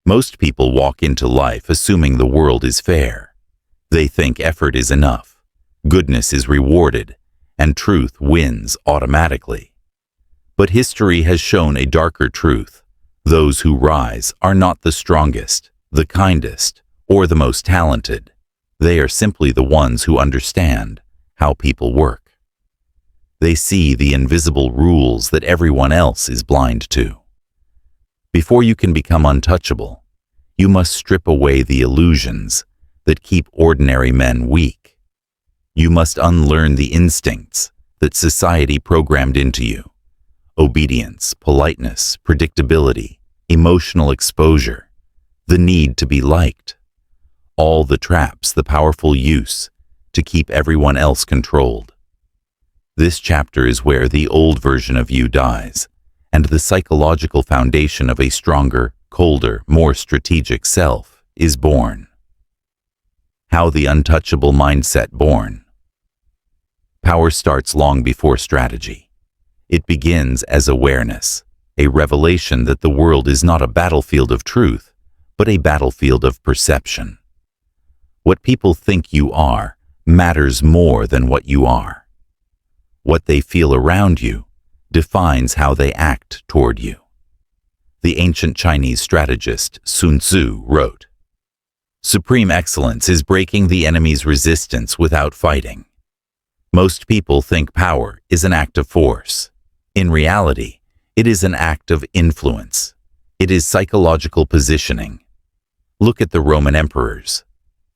Most people walk into life assuming the world is fair. They think effort is enough, goodness is rewarded, and truth wins automatically. But history has shown a darker truth. Those who rise are not the strongest, the kindest, or the most talented. They are simply the ones who understand how people work. They see the invisible rules that everyone else is blind to. Before you can become untouchable, you must strip away the illusions that keep ordinary men weak. You must unlearn the instincts that society programmed into you: obedience, politeness, predictability, emotional exposure, the need to be liked. All the traps the powerful use to keep everyone else controlled. This chapter is where the old version of you dies, and the psychological foundation of a stronger, colder, more strategic self is born. How the untouchable mindset born. Power starts long before strategy. It begins as awareness, a revelation that the world is not a battlefield of truth, but a battlefield of perception. What people think you are matters more than what you are. What they feel around you defines how they act toward you. The ancient Chinese strategist Sun Tzu wrote, "Supreme excellence is breaking the enemy's resistance without fighting." Most people think power is an act of force. In reality, it is an act of influence. It is psychological positioning. Look at the Roman emperors.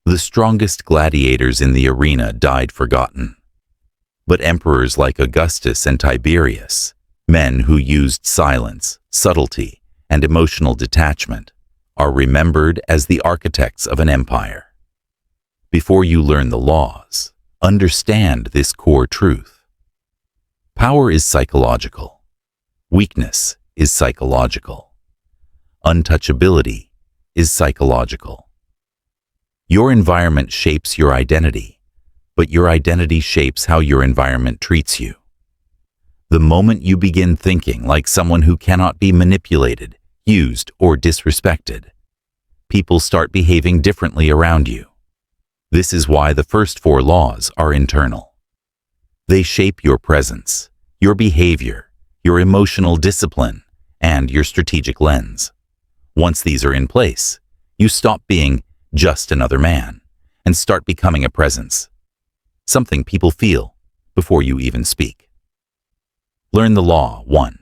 The strongest gladiators in the arena died forgotten. But emperors like Augustus and Tiberius, men who used silence, subtlety, and emotional detachment, are remembered as the architects of an empire. Before you learn the laws, understand this core truth. Power is psychological. Weakness is psychological. Untouchability is psychological. Your environment shapes your identity, but your identity shapes how your environment treats you. The moment you begin thinking like someone who cannot be manipulated, used, or disrespected, people start behaving differently around you. This is why the first 4 laws are internal. They shape your presence, your behavior, your emotional discipline, and your strategic lens. Once these are in place, you stop being just another man and start becoming a presence, something people feel before you even speak. Learn the law 1.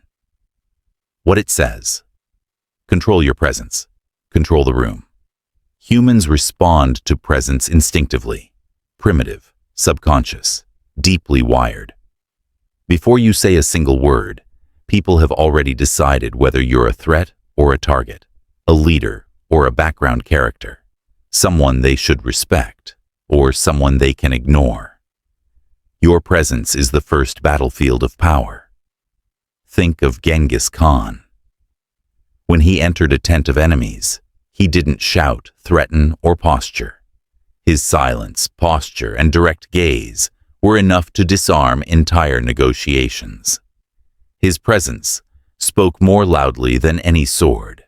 What it says. Control your presence. Control the room. Humans respond to presence instinctively, primitive, subconscious, deeply wired. Before you say a single word, people have already decided whether you're a threat or a target, a leader or a background character, someone they should respect or someone they can ignore. Your presence is the first battlefield of power. Think of Genghis Khan. When he entered a tent of enemies, he didn't shout, threaten, or posture. His silence, posture, and direct gaze were enough to disarm entire negotiations. His presence spoke more loudly than any sword.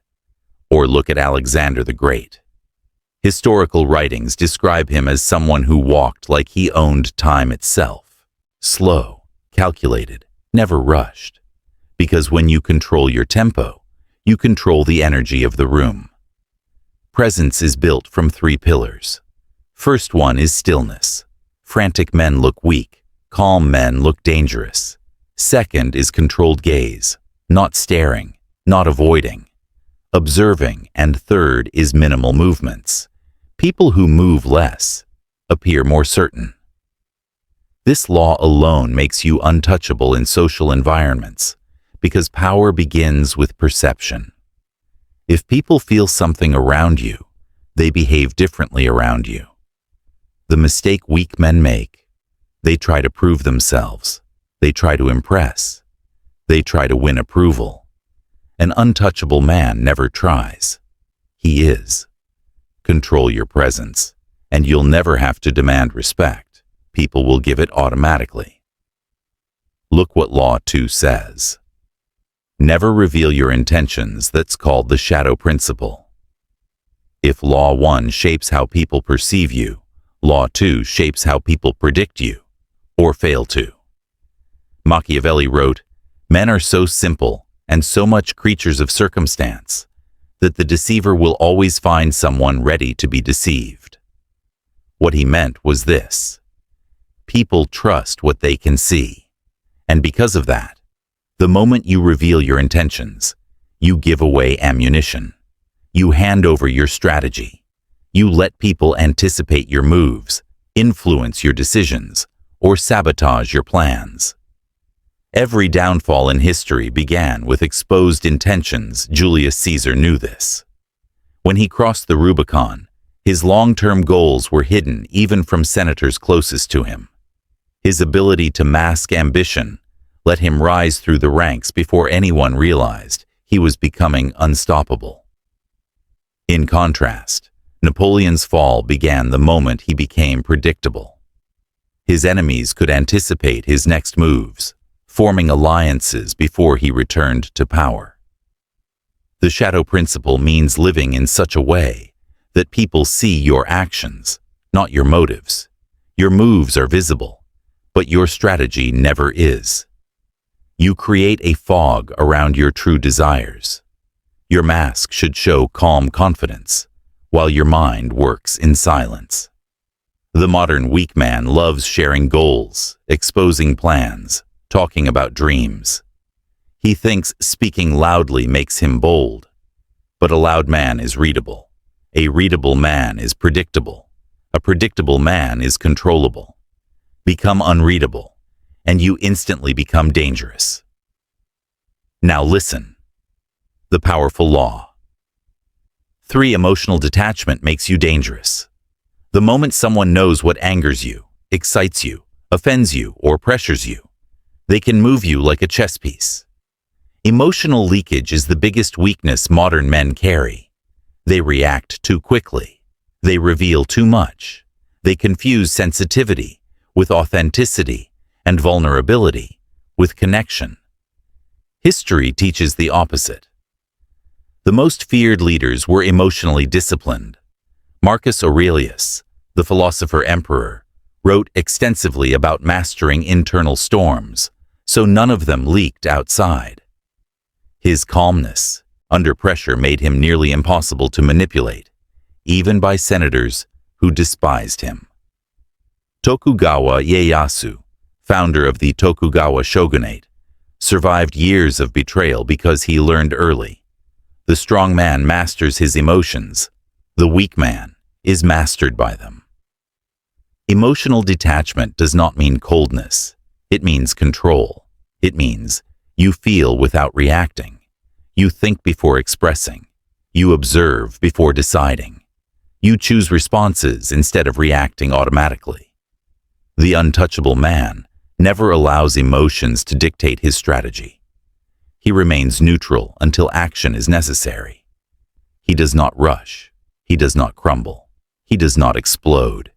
Or look at Alexander the Great. Historical writings describe him as someone who walked like he owned time itself. Slow, calculated, never rushed. Because when you control your tempo, you control the energy of the room. Presence is built from 3 pillars. First one is stillness. Frantic men look weak. Calm men look dangerous. Second is controlled gaze. Not staring, not avoiding. Observing. And third is minimal movements. People who move less appear more certain. This law alone makes you untouchable in social environments, because power begins with perception. If people feel something around you, they behave differently around you. The mistake weak men make: they try to prove themselves, they try to impress, they try to win approval. An untouchable man never tries. He is. Control your presence, and you'll never have to demand respect. People will give it automatically. Look what Law 2 says. Never reveal your intentions. That's called the shadow principle. If Law 1 shapes how people perceive you, Law 2 shapes how people predict you, or fail to. Machiavelli wrote, "Men are so simple and so much creatures of circumstance that the deceiver will always find someone ready to be deceived." What he meant was this: people trust what they can see, and because of that, the moment you reveal your intentions, you give away ammunition. You hand over your strategy. You let people anticipate your moves, influence your decisions, or sabotage your plans. Every downfall in history began with exposed intentions. Julius Caesar knew this. When he crossed the Rubicon, his long-term goals were hidden even from senators closest to him. His ability to mask ambition let him rise through the ranks before anyone realized he was becoming unstoppable. In contrast, Napoleon's fall began the moment he became predictable. His enemies could anticipate his next moves, forming alliances before he returned to power. The shadow principle means living in such a way that people see your actions, not your motives. Your moves are visible, but your strategy never is. You create a fog around your true desires. Your mask should show calm confidence, while your mind works in silence. The modern weak man loves sharing goals, exposing plans, talking about dreams. He thinks speaking loudly makes him bold. But a loud man is readable. A readable man is predictable. A predictable man is controllable. Become unreadable, and you instantly become dangerous. Now listen. The powerful law. 3. Emotional detachment makes you dangerous. The moment someone knows what angers you, excites you, offends you, or pressures you, they can move you like a chess piece. Emotional leakage is the biggest weakness modern men carry. They react too quickly. They reveal too much. They confuse sensitivity with authenticity and vulnerability with connection. History teaches the opposite. The most feared leaders were emotionally disciplined. Marcus Aurelius, the philosopher-emperor, wrote extensively about mastering internal storms, so none of them leaked outside. His calmness under pressure made him nearly impossible to manipulate, even by senators who despised him. Tokugawa Ieyasu, founder of the Tokugawa shogunate, survived years of betrayal because he learned early. The strong man masters his emotions. The weak man is mastered by them. Emotional detachment does not mean coldness. It means control. It means you feel without reacting. You think before expressing. You observe before deciding. You choose responses instead of reacting automatically. The untouchable man never allows emotions to dictate his strategy. He remains neutral until action is necessary. He does not rush. He does not crumble. He does not explode.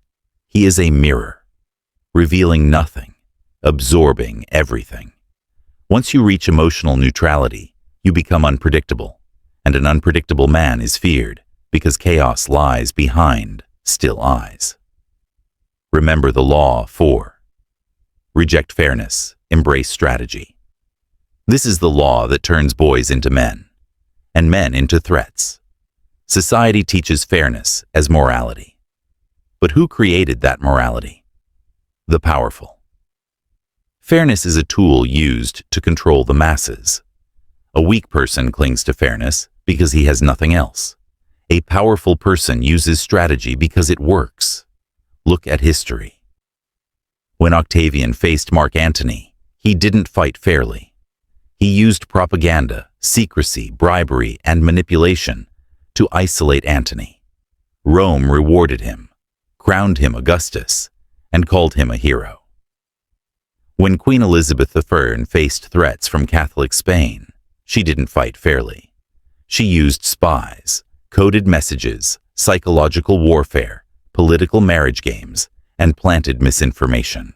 He is a mirror, revealing nothing, absorbing everything. Once you reach emotional neutrality, you become unpredictable, and an unpredictable man is feared because chaos lies behind still eyes. Remember the law 4. Reject fairness, embrace strategy. This is the law that turns boys into men, and men into threats. Society teaches fairness as morality. But who created that morality? The powerful. Fairness is a tool used to control the masses. A weak person clings to fairness because he has nothing else. A powerful person uses strategy because it works. Look at history. When Octavian faced Mark Antony, he didn't fight fairly. He used propaganda, secrecy, bribery, and manipulation to isolate Antony. Rome rewarded him, crowned him Augustus, and called him a hero. When Queen Elizabeth I faced threats from Catholic Spain, she didn't fight fairly. She used spies, coded messages, psychological warfare, political marriage games, and planted misinformation.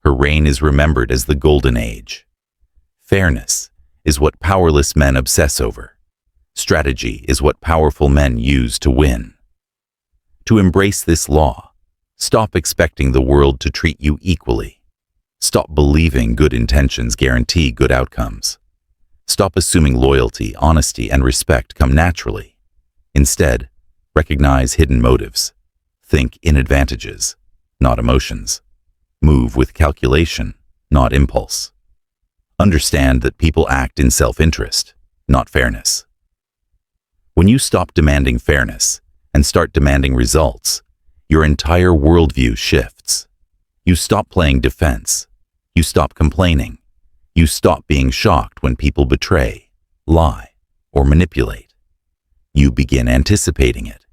Her reign is remembered as the Golden Age. Fairness is what powerless men obsess over. Strategy is what powerful men use to win. To embrace this law, stop expecting the world to treat you equally. Stop believing good intentions guarantee good outcomes. Stop assuming loyalty, honesty, and respect come naturally. Instead, recognize hidden motives. Think in advantages, not emotions. Move with calculation, not impulse. Understand that people act in self-interest, not fairness. When you stop demanding fairness and start demanding results, your entire worldview shifts. You stop playing defense. You stop complaining. You stop being shocked when people betray, lie, or manipulate. You begin anticipating it.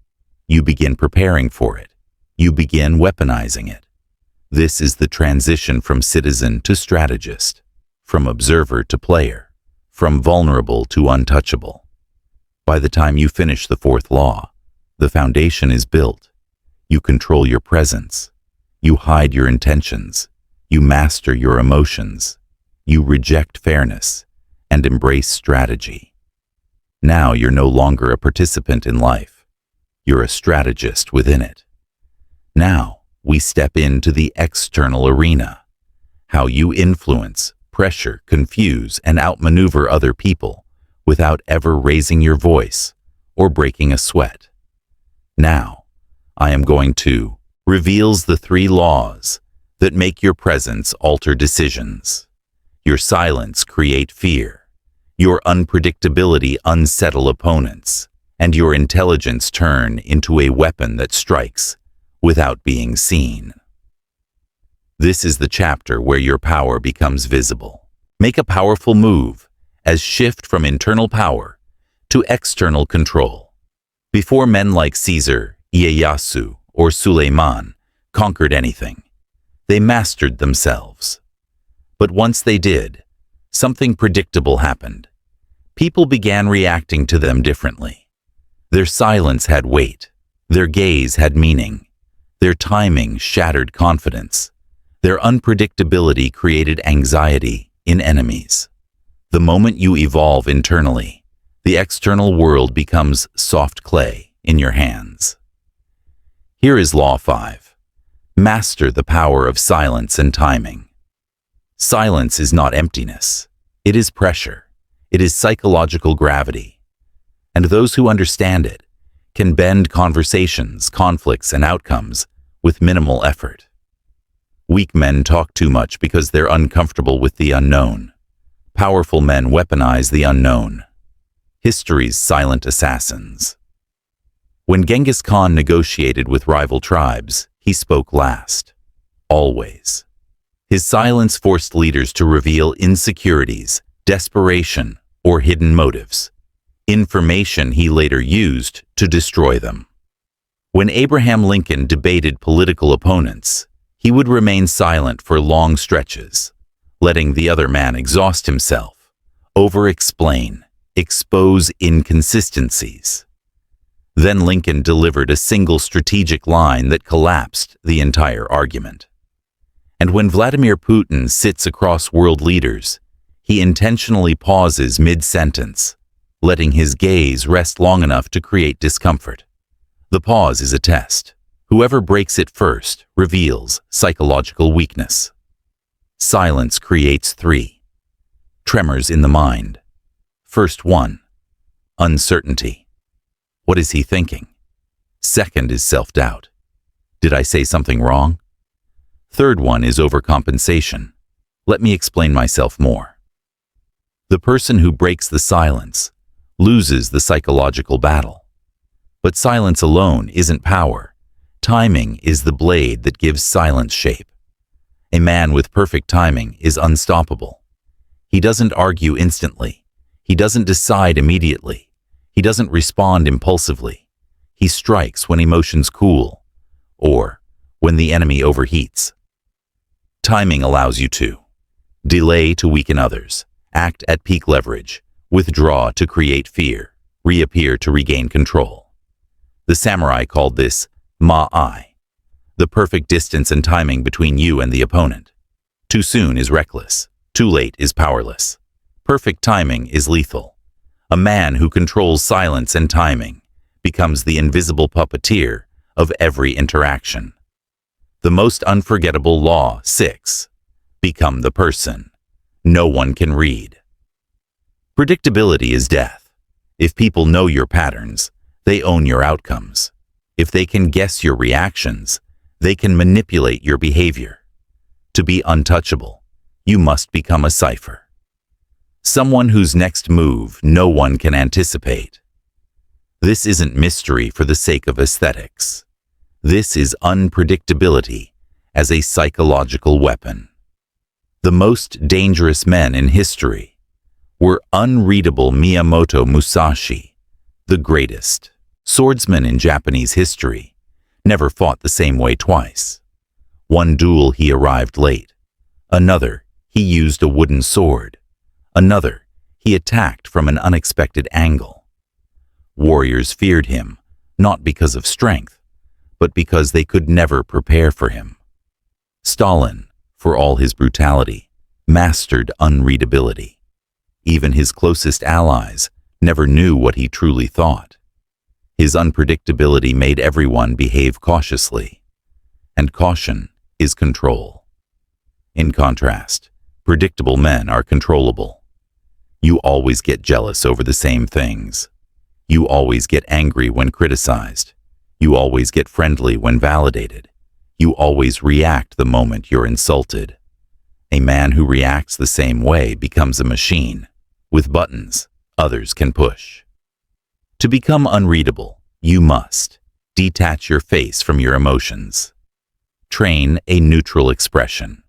You begin preparing for it. You begin weaponizing it. This is the transition from citizen to strategist, from observer to player, from vulnerable to untouchable. By the time you finish the fourth law, the foundation is built. You control your presence. You hide your intentions. You master your emotions. You reject fairness and embrace strategy. Now you're no longer a participant in life. You're a strategist within it. Now we step into the external arena. How you influence, pressure, confuse, and outmaneuver other people without ever raising your voice or breaking a sweat. Now, I am going to reveals the 3 laws that make your presence alter decisions. Your silence create fear. Your unpredictability unsettle opponents. And your intelligence turn into a weapon that strikes without being seen. This is the chapter where your power becomes visible. Make a powerful move as shift from internal power to external control. Before men like Caesar, Ieyasu, or Suleiman conquered anything, they mastered themselves. But once they did, something predictable happened. People began reacting to them differently. Their silence had weight. Their gaze had meaning. Their timing shattered confidence. Their unpredictability created anxiety in enemies. The moment you evolve internally, the external world becomes soft clay in your hands. Here is Law 5. Master the power of silence and timing. Silence is not emptiness. It is pressure. It is psychological gravity. And those who understand it can bend conversations, conflicts, and outcomes with minimal effort. Weak men talk too much because they're uncomfortable with the unknown. Powerful men weaponize the unknown. History's silent assassins. When Genghis Khan negotiated with rival tribes, he spoke last. Always. His silence forced leaders to reveal insecurities, desperation, or hidden motives. Information he later used to destroy them. When Abraham Lincoln debated political opponents, he would remain silent for long stretches, letting the other man exhaust himself, over-explain, expose inconsistencies. Then Lincoln delivered a single strategic line that collapsed the entire argument. And when Vladimir Putin sits across world leaders, he intentionally pauses mid-sentence, letting his gaze rest long enough to create discomfort. The pause is a test. Whoever breaks it first reveals psychological weakness. Silence creates 3. Tremors in the mind. First 1. Uncertainty. What is he thinking? Second is self-doubt. Did I say something wrong? Third one is overcompensation. Let me explain myself more. The person who breaks the silence loses the psychological battle. But silence alone isn't power. Timing is the blade that gives silence shape. A man with perfect timing is unstoppable. He doesn't argue instantly. He doesn't decide immediately. He doesn't respond impulsively. He strikes when emotions cool, or when the enemy overheats. Timing allows you to delay to weaken others, act at peak leverage, withdraw to create fear, reappear to regain control. The samurai called this ma'ai, the perfect distance and timing between you and the opponent. Too soon is reckless. Too late is powerless. Perfect timing is lethal. A man who controls silence and timing becomes the invisible puppeteer of every interaction. The most unforgettable law, 6. Become the person no one can read. Predictability is death. If people know your patterns, they own your outcomes. If they can guess your reactions, they can manipulate your behavior. To be untouchable, you must become a cipher. Someone whose next move no one can anticipate. This isn't mystery for the sake of aesthetics. This is unpredictability as a psychological weapon. The most dangerous men in history were unreadable Miyamoto Musashi, the greatest swordsman in Japanese history, never fought the same way twice. One duel he arrived late. Another, he used a wooden sword. Another, he attacked from an unexpected angle. Warriors feared him, not because of strength, but because they could never prepare for him. Stalin, for all his brutality, mastered unreadability. Even his closest allies never knew what he truly thought. His unpredictability made everyone behave cautiously, and caution is control. In contrast, predictable men are controllable. You always get jealous over the same things. You always get angry when criticized. You always get friendly when validated. You always react the moment you're insulted. A man who reacts the same way becomes a machine, with buttons others can push. To become unreadable, you must detach your face from your emotions. Train a neutral expression.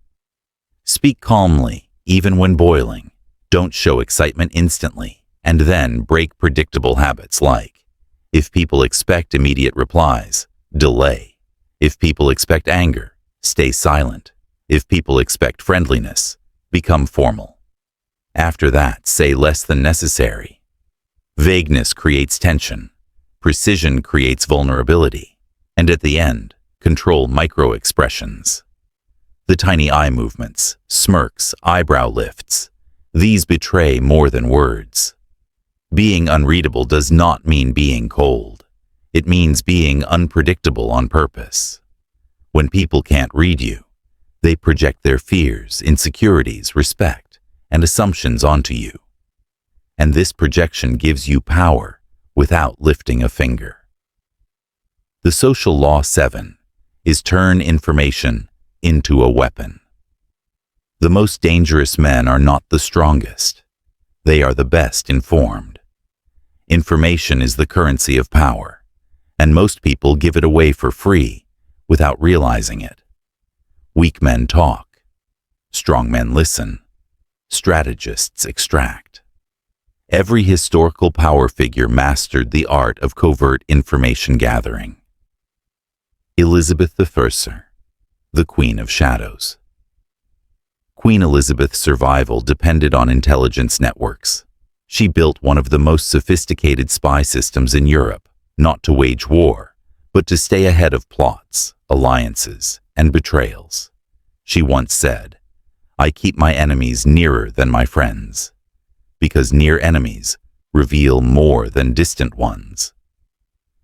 Speak calmly, even when boiling. Don't show excitement instantly, and then break predictable habits like, if people expect immediate replies, delay. If people expect anger, stay silent. If people expect friendliness, become formal. After that, say less than necessary. Vagueness creates tension. Precision creates vulnerability. And at the end, control micro-expressions. The tiny eye movements, smirks, eyebrow lifts. These betray more than words. Being unreadable does not mean being cold. It means being unpredictable on purpose. When people can't read you, they project their fears, insecurities, respect, and assumptions onto you. And this projection gives you power without lifting a finger. The social law 7 is turn information into a weapon. The most dangerous men are not the strongest. They are the best informed. Information is the currency of power, and most people give it away for free without realizing it. Weak men talk. Strong men listen. Strategists extract. Every historical power figure mastered the art of covert information gathering. Elizabeth I, the Queen of Shadows. Queen Elizabeth's survival depended on intelligence networks. She built one of the most sophisticated spy systems in Europe, not to wage war, but to stay ahead of plots, alliances, and betrayals. She once said, "I keep my enemies nearer than my friends, because near enemies reveal more than distant ones."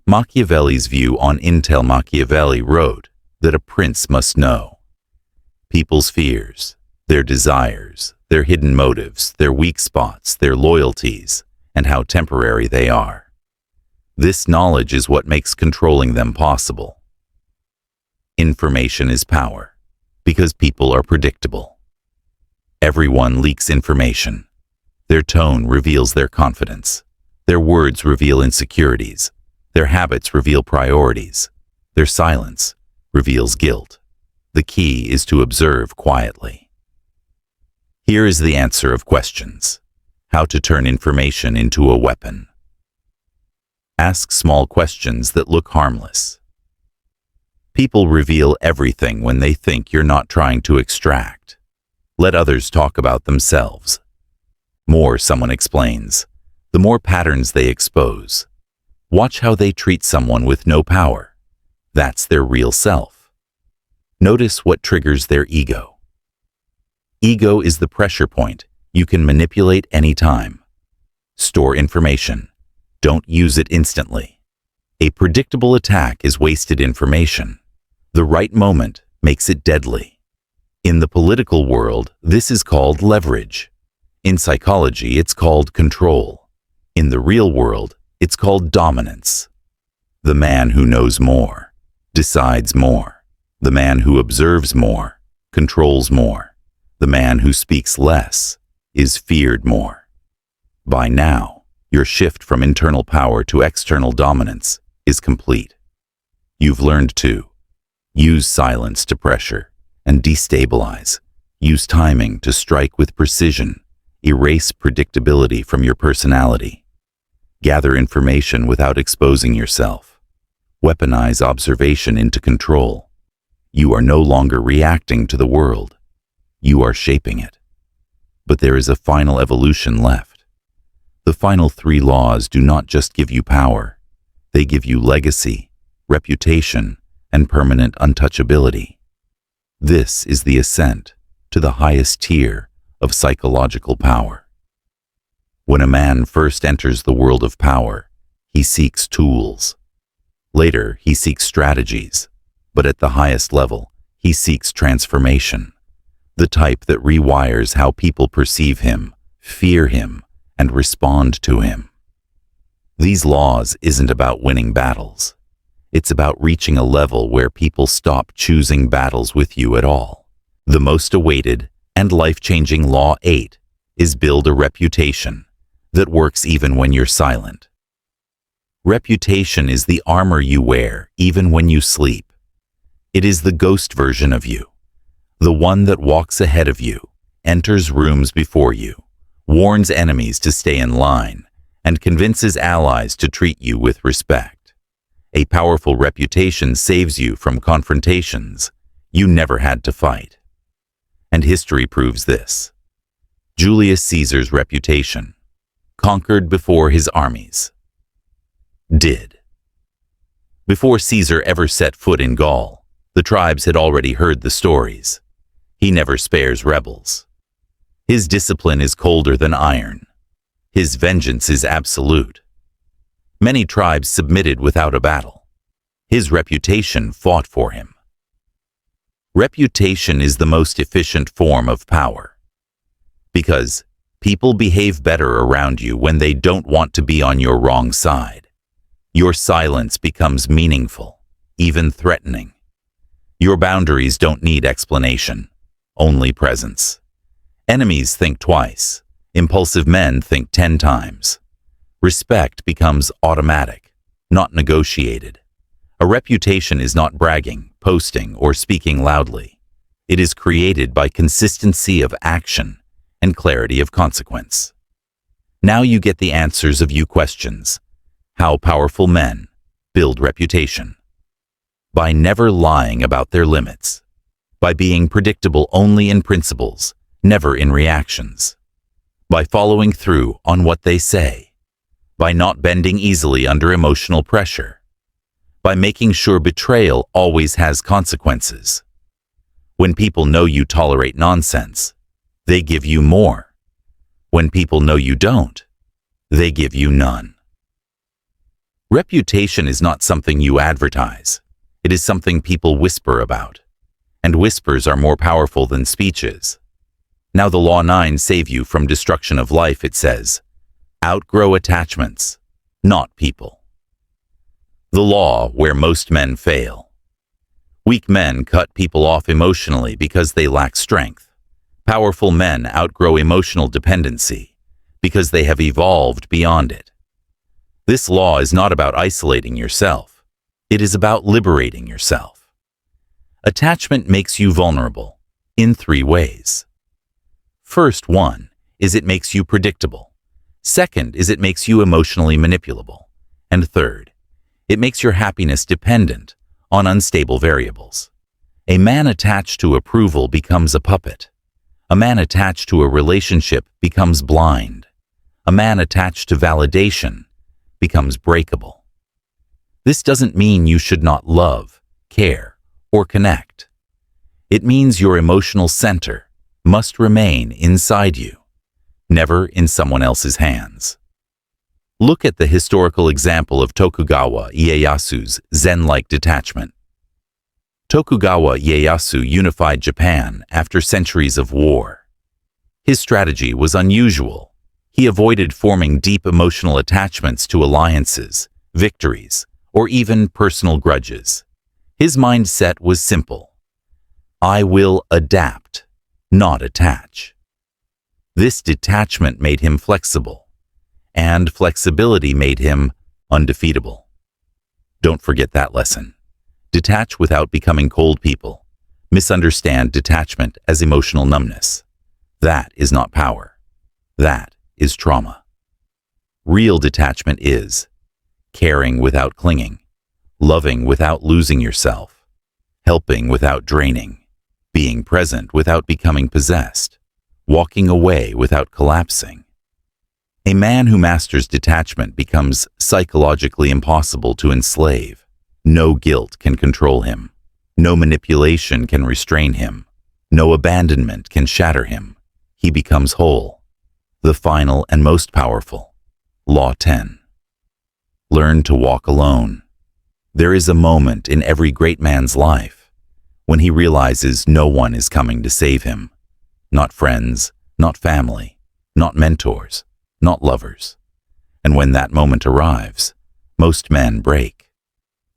Machiavelli's view on intel. Machiavelli wrote that a prince must know people's fears, their desires, their hidden motives, their weak spots, their loyalties, and how temporary they are. This knowledge is what makes controlling them possible. Information is power, because people are predictable. Everyone leaks information. Their tone reveals their confidence. Their words reveal insecurities. Their habits reveal priorities. Their silence reveals guilt. The key is to observe quietly. Here is the answer of questions. How to turn information into a weapon. Ask small questions that look harmless. People reveal everything when they think you're not trying to extract. Let others talk about themselves. More someone explains, the more patterns they expose. Watch how they treat someone with no power. That's their real self. Notice what triggers their ego. Ego is the pressure point you can manipulate anytime. Store information. Don't use it instantly. A predictable attack is wasted information. The right moment makes it deadly. In the political world, this is called leverage. In psychology, it's called control. In the real world, it's called dominance. The man who knows more decides more. The man who observes more controls more. The man who speaks less is feared more. By now, your shift from internal power to external dominance is complete. You've learned to use silence to pressure and destabilize. Use timing to strike with precision. Erase predictability from your personality. Gather information without exposing yourself. Weaponize observation into control. You are no longer reacting to the world. You are shaping it. But there is a final evolution left. The final 3 laws do not just give you power. They give you legacy, reputation, and permanent untouchability. This is the ascent to the highest tier of psychological power. When a man first enters the world of power, he seeks tools. Later, he seeks strategies. But at the highest level, he seeks transformation. The type that rewires how people perceive him, fear him, and respond to him. These laws isn't about winning battles. It's about reaching a level where people stop choosing battles with you at all. The most awaited and life-changing Law 8 is build a reputation that works even when you're silent. Reputation is the armor you wear even when you sleep. It is the ghost version of you, the one that walks ahead of you, enters rooms before you, warns enemies to stay in line, and convinces allies to treat you with respect. A powerful reputation saves you from confrontations you never had to fight. And history proves this. Julius Caesar's reputation, conquered before his armies. Did. Before Caesar ever set foot in Gaul, the tribes had already heard the stories. He never spares rebels. His discipline is colder than iron. His vengeance is absolute. Many tribes submitted without a battle. His reputation fought for him. Reputation is the most efficient form of power. Because people behave better around you when they don't want to be on your wrong side. Your silence becomes meaningful, even threatening. Your boundaries don't need explanation, only presence. Enemies think twice. Impulsive men think 10 times. Respect becomes automatic, not negotiated. A reputation is not bragging, posting, or speaking loudly. It is created by consistency of action and clarity of consequence. Now you get the answers of your questions. How powerful men build reputation. By never lying about their limits. By being predictable only in principles, never in reactions. By following through on what they say. By not bending easily under emotional pressure. By making sure betrayal always has consequences. When people know you tolerate nonsense, they give you more. When people know you don't, they give you none. Reputation is not something you advertise. It is something people whisper about. And whispers are more powerful than speeches. Now the Law 9 save you from destruction of life, it says. Outgrow attachments, not people. The law where most men fail. Weak men cut people off emotionally because they lack strength. Powerful men outgrow emotional dependency because they have evolved beyond it. This law is not about isolating yourself. It is about liberating yourself. Attachment makes you vulnerable in 3 ways. First one is it makes you predictable. Second is it makes you emotionally manipulable. And third, it makes your happiness dependent on unstable variables. A man attached to approval becomes a puppet. A man attached to a relationship becomes blind. A man attached to validation becomes breakable. This doesn't mean you should not love, care, or connect. It means your emotional center must remain inside you, never in someone else's hands. Look at the historical example of Tokugawa Ieyasu's Zen-like detachment. Tokugawa Ieyasu unified Japan after centuries of war. His strategy was unusual. He avoided forming deep emotional attachments to alliances, victories, or even personal grudges. His mindset was simple. I will adapt, not attach. This detachment made him flexible, and flexibility made him undefeatable. Don't forget that lesson. Detach without becoming cold people. Misunderstand detachment as emotional numbness. That is not power. That is trauma. Real detachment is caring without clinging, loving without losing yourself, helping without draining, being present without becoming possessed, walking away without collapsing. A man who masters detachment becomes psychologically impossible to enslave. No guilt can control him. No manipulation can restrain him. No abandonment can shatter him. He becomes whole. The final and most powerful. Law 10. Learn to walk alone. There is a moment in every great man's life when he realizes no one is coming to save him. Not friends, not family, not mentors, not lovers. And when that moment arrives, most men break,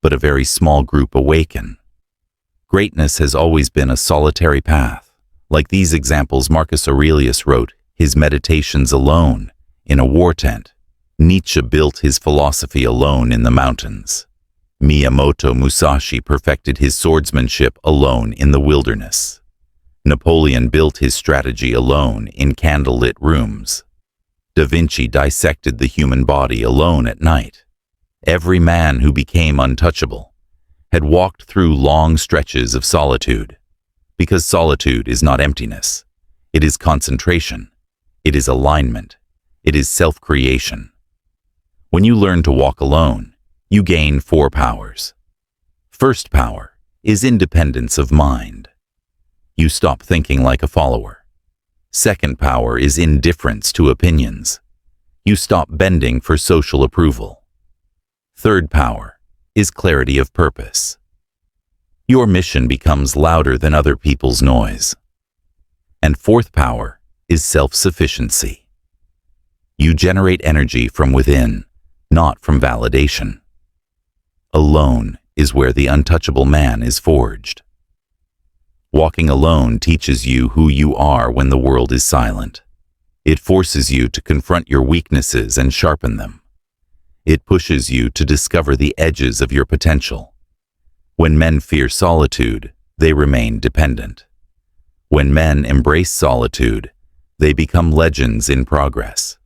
but a very small group awaken. Greatness has always been a solitary path. Like these examples, Marcus Aurelius wrote his meditations alone in a war tent. Nietzsche built his philosophy alone in the mountains. Miyamoto Musashi perfected his swordsmanship alone in the wilderness. Napoleon built his strategy alone in candlelit rooms. Da Vinci dissected the human body alone at night. Every man who became untouchable had walked through long stretches of solitude, because solitude is not emptiness. It is concentration. It is alignment. It is self-creation. When you learn to walk alone, you gain 4 powers. First power is independence of mind. You stop thinking like a follower. Second power is indifference to opinions. You stop bending for social approval. Third power is clarity of purpose. Your mission becomes louder than other people's noise. And fourth power is self-sufficiency. You generate energy from within, not from validation. Alone is where the untouchable man is forged. Walking alone teaches you who you are when the world is silent. It forces you to confront your weaknesses and sharpen them. It pushes you to discover the edges of your potential. When men fear solitude, they remain dependent. When men embrace solitude, they become legends in progress.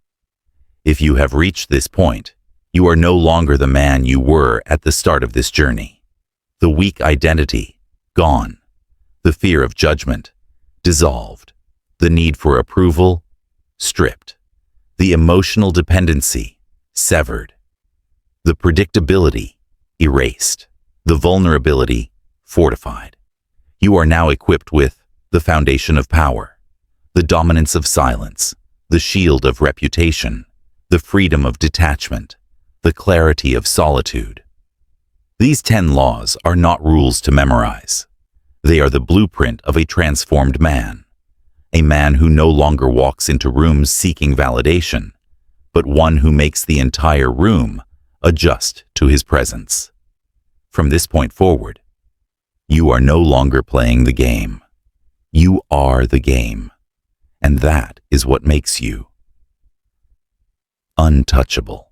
If you have reached this point, you are no longer the man you were at the start of this journey. The weak identity, gone. The fear of judgment, dissolved. The need for approval, stripped. The emotional dependency, severed. The predictability, erased. The vulnerability, fortified. You are now equipped with the foundation of power, the dominance of silence, the shield of reputation, the freedom of detachment, the clarity of solitude. These 10 laws are not rules to memorize. They are the blueprint of a transformed man, a man who no longer walks into rooms seeking validation, but one who makes the entire room adjust to his presence. From this point forward, you are no longer playing the game. You are the game, and that is what makes you untouchable.